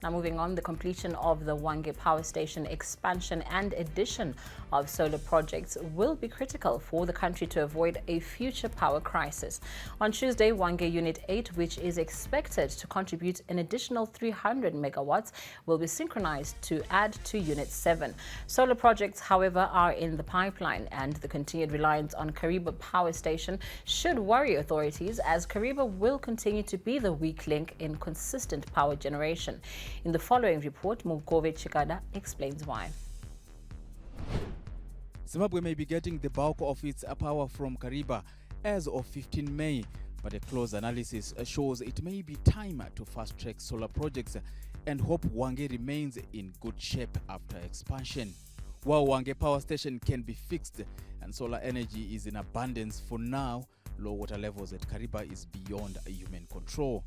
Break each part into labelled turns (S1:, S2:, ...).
S1: Now moving on, the completion of the Hwange power station expansion and addition of solar projects will be critical for the country to avoid a future power crisis. On Tuesday, Hwange Unit 8, which is expected to contribute an additional 300 megawatts, will be synchronized to add to Unit 7. Solar projects, however, are in the pipeline, and the continued reliance on Kariba power station should worry authorities, as Kariba will continue to be the weak link in consistent power generation. In the following report, Mugove Chikada explains why.
S2: Zimbabwe may be getting the bulk of its power from Kariba as of 15 May, but a close analysis shows it may be time to fast-track solar projects and hope Hwange remains in good shape after expansion. While Hwange power station can be fixed and solar energy is in abundance for now, low water levels at Kariba is beyond human control.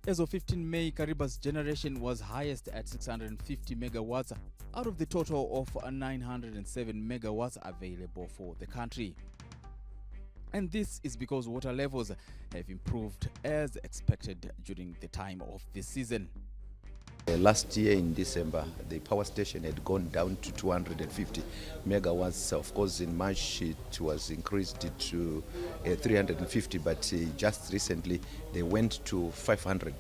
S2: As of 15 May, Kariba's generation was highest at 650 megawatts out of the total of 907 megawatts available for the country. And this is because water levels have improved as expected during the time of the season.
S3: Last year in December, the power station had gone down to 250 megawatts. Of course, in March it was increased to 350, but just recently they went to 500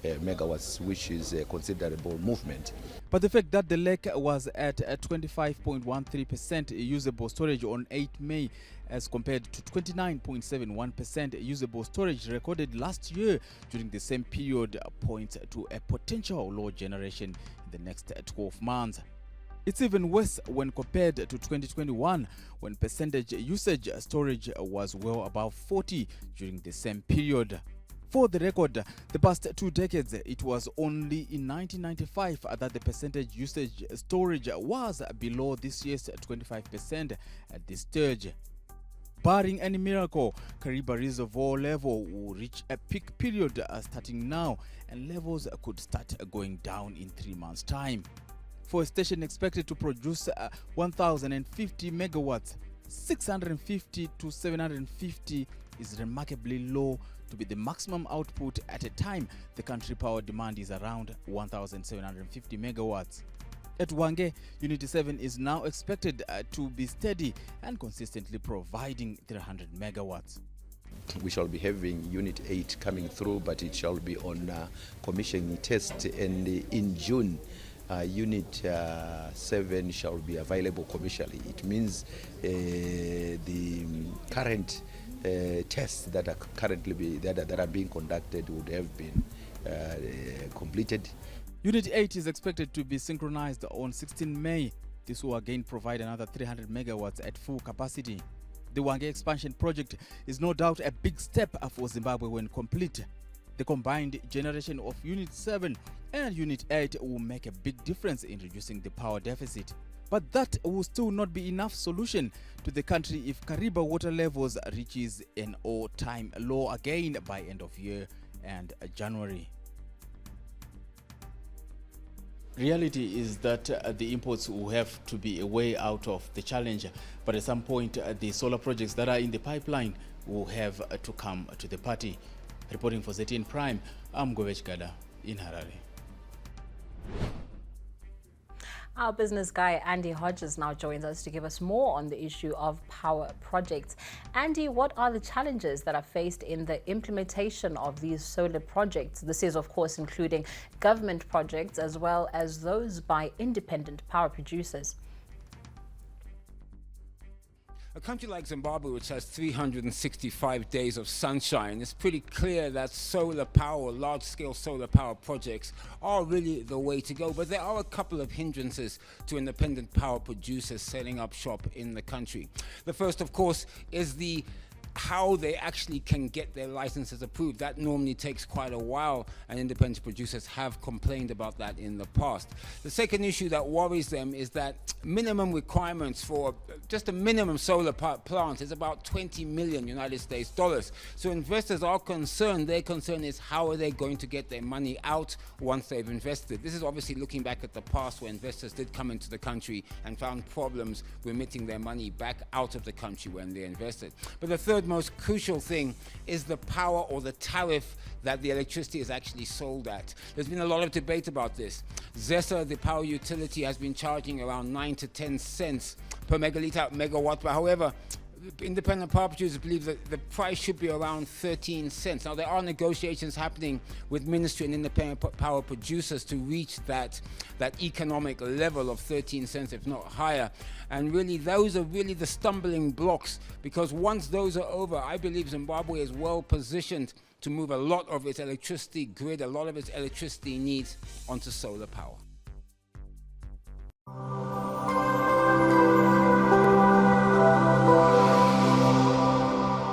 S3: megawatts, which is a considerable movement.
S2: But the fact that the lake was at 25.13% usable storage on 8 May as compared to 29.71% usable storage recorded last year during the same period points to a potential low generation in the next 12 months. It's even worse when compared to 2021, when percentage usage storage was well above 40 during the same period. For the record, the past 2 decades, it was only in 1995 that the percentage usage storage was below this year's 25% at this stage. Barring any miracle, Kariba reservoir level will reach a peak period starting now, and levels could start going down in 3 months' time. For a station expected to produce 1,050 megawatts, 650 to 750 is remarkably low to be the maximum output at a time the country power demand is around 1,750 megawatts. At Hwange, Unit 7 is now expected to be steady and consistently providing 300 megawatts.
S3: We shall be having Unit 8 coming through, but it shall be on commissioning test, and in June Unit 7 shall be available commercially. It means the current tests that are currently that are being conducted would have been completed.
S2: Unit 8 is expected to be synchronized on 16 May. This will again provide another 300 megawatts at full capacity. The Hwange expansion project is no doubt a big step for Zimbabwe when complete. The combined generation of Unit 7 and Unit 8 will make a big difference in reducing the power deficit. But that will still not be enough solution to the country if Kariba water levels reaches an all-time low again by end of year and January. Reality is that the imports will have to be a way out of the challenge, but at some point the solar projects that are in the pipeline will have to come to the party. Reporting for ZTN Prime, I'm Govech Gada in Harare.
S1: Our business guy Andy Hodges now joins us to give us more on the issue of power projects. Andy, what are the challenges that are faced in the implementation of these solar projects? This is, of course, including government projects as well as those by independent power producers.
S4: A country like Zimbabwe, which has 365 days of sunshine, it's pretty clear that solar power, large-scale solar power projects are really the way to go. But there are a couple of hindrances to independent power producers setting up shop in the country. The first, of course, is how they actually can get their licenses approved. That normally takes quite a while, and independent producers have complained about that in the past. The second issue that worries them is that minimum requirements for just a minimum solar plant is about 20 million United States dollars. So investors are concerned. Their concern is how are they going to get their money out once they've invested. This is obviously looking back at the past where investors did come into the country and found problems remitting their money back out of the country when they invested. But the third third most crucial thing is the power or the tariff that the electricity is actually sold at. There's been a lot of debate about this. ZESA, the power utility, has been charging around 9 to 10 cents per megawatt. But however, independent power producers believe that the price should be around 13 cents. Now, there are negotiations happening with ministry and independent power producers to reach that economic level of 13 cents, if not higher. And really, those are really the stumbling blocks, because once those are over, I believe Zimbabwe is well positioned to move a lot of its electricity grid, a lot of its electricity needs onto solar power.